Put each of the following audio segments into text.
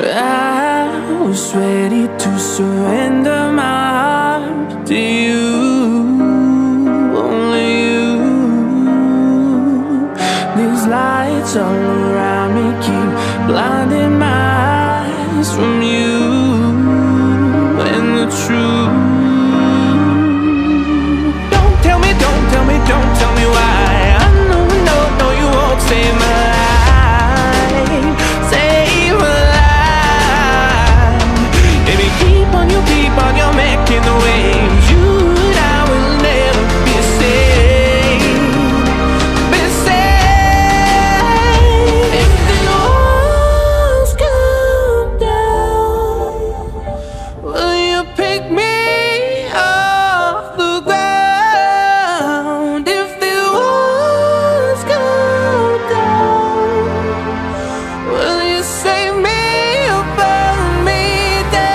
I was ready to surrender my heart to you, only you. These lights all around me keep blinding my eyes from you and the truth. Don't tell me, don't tell me, don't tell me why. I know, no, you won't save my life, save my life. Baby, keep on, you're making the waves. You and I will never be safe, be safe. If the walls come down, will you pick me off the ground? If the walls come down, will you save me or burn me down?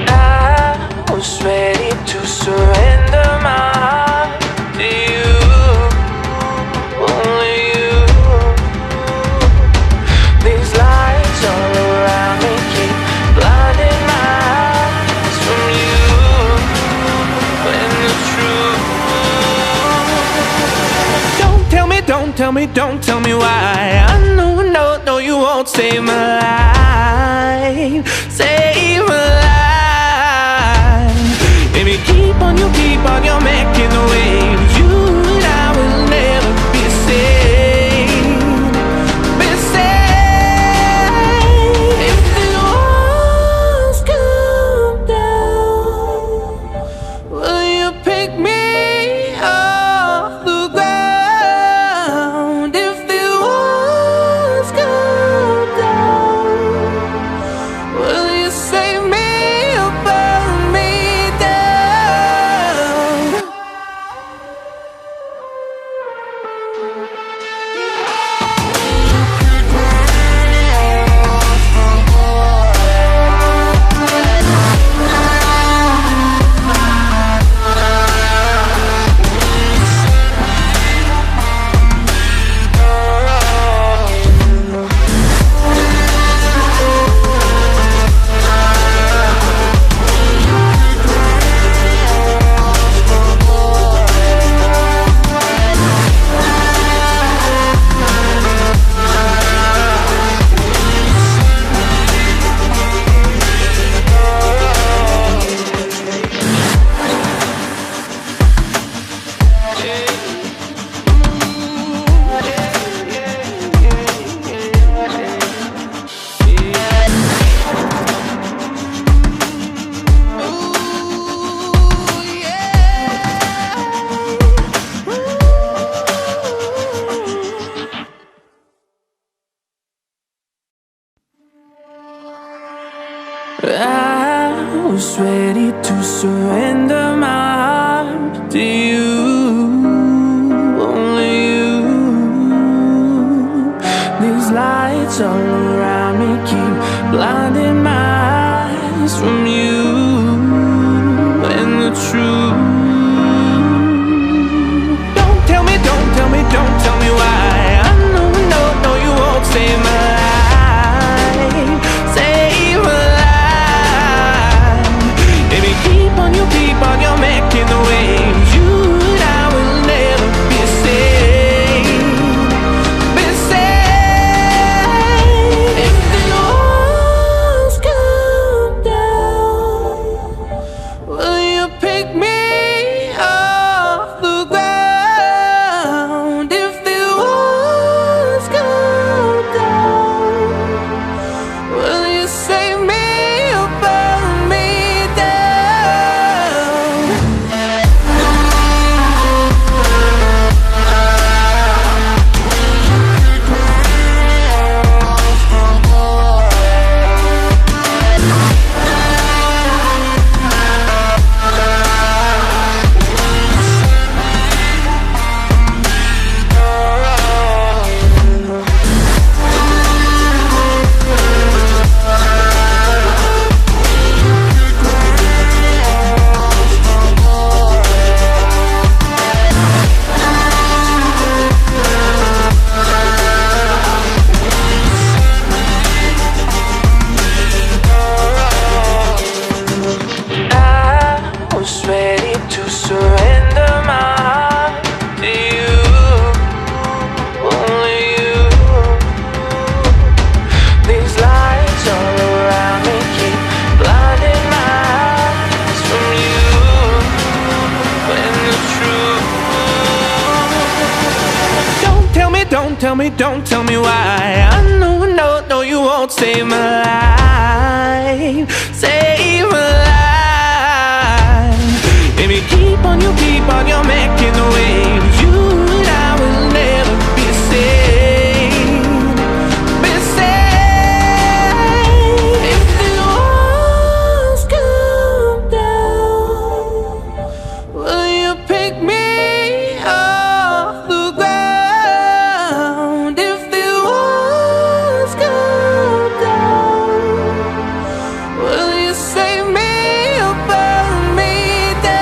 I was ready to surrender my heart to you, only you. These lights all around me keep blinding my eyes from you and the truth. Don't tell me, don't tell me, don't tell me why. I know, no, you won't save my life, save my life. Baby, keep on, you're making the waves. You and I will never be safe, be safe. If the walls come down, will you pick me off the ground? If the walls come down, will you save me or burn me down? I was ready to surrender my heart to you, only you. These lights all around me keep blinding my eyes from you and the truth. Don't tell me, don't tell me, don't tell me why. I know, no, you won't save my life, save my life. Baby, keep on, you're making the waves. You and I will never be safe, be safe. If the walls come down, will you pick me don't tell me why. I know, no, you won't save my life. Save my life. Baby, keep on, you making the waves. You and I will never be safe. Be safe. If the walls come down, will you pick me off the ground? If the walls come down, will you save me or burn me down?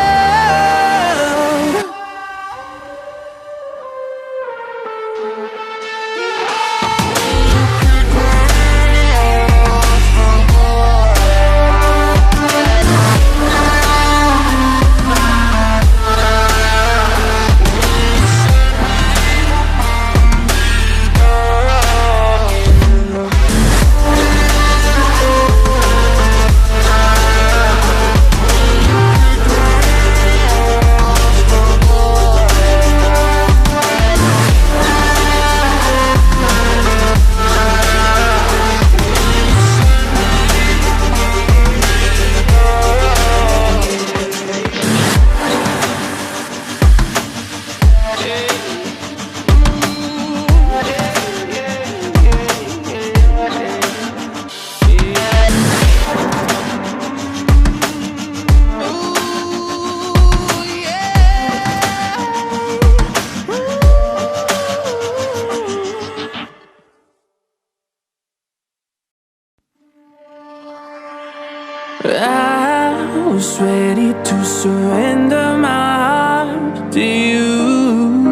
I was ready to surrender my heart to you,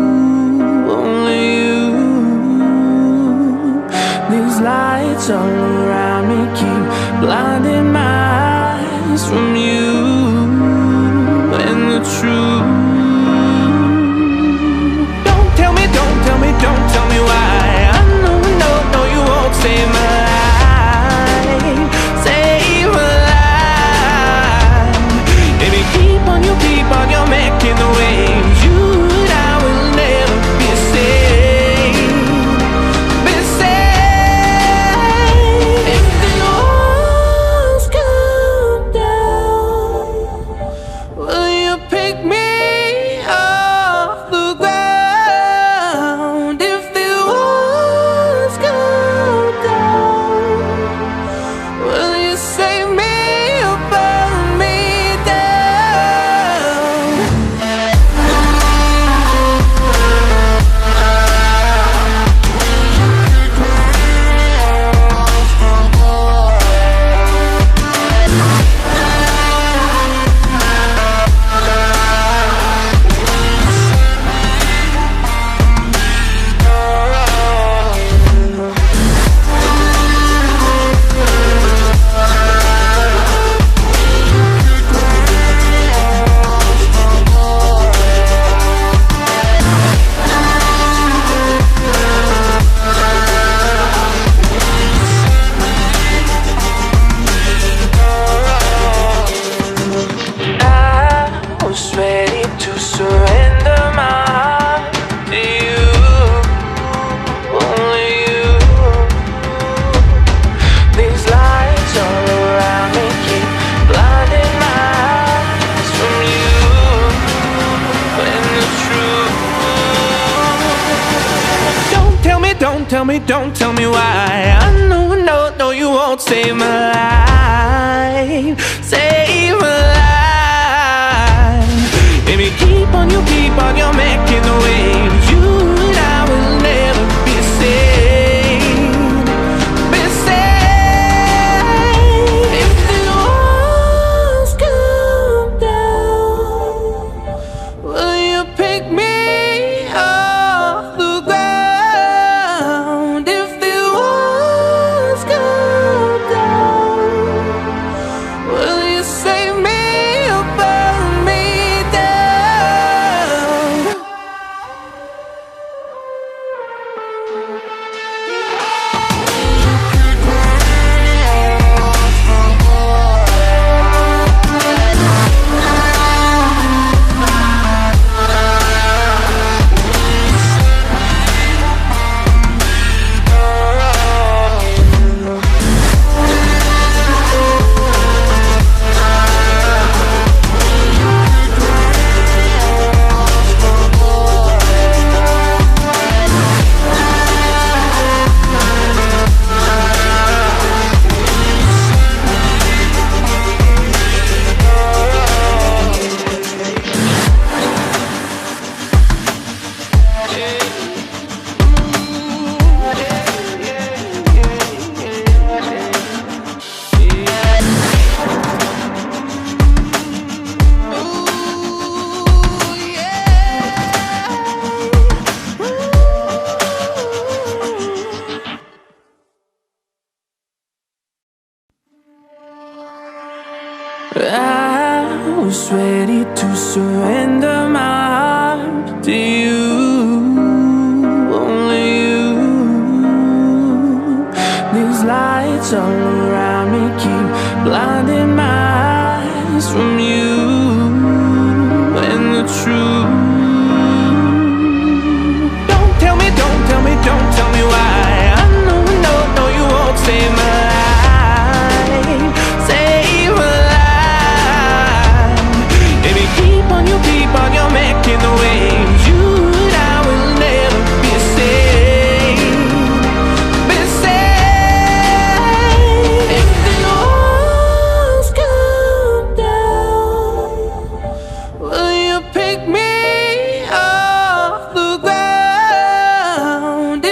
only you. These lights all around me keep blinding my eyes from you and the truth. Don't tell me why. I know, no, you won't save my life. Save my life. Baby, keep on, you're making the waves. You and I will never be safe. Be safe. If the walls come down, will you pick me off the ground? If the walls come down, will you save me or burn me down? I was ready to surrender my heart to you, only you. These lights all around me keep blinding my eyes from you and the truth. Don't tell me why. I know, no, you won't save my life. Save my life. Baby, keep on, you're making the waves. You and I will never be safe. Be safe. If the walls come down, will you pick me off the ground? If the walls come down, I was ready to surrender my heart to you, only you. These lights all around me keep blinding my eyes from you and the truth. Don't tell me, don't tell me, don't tell me why. I know you won't save my life.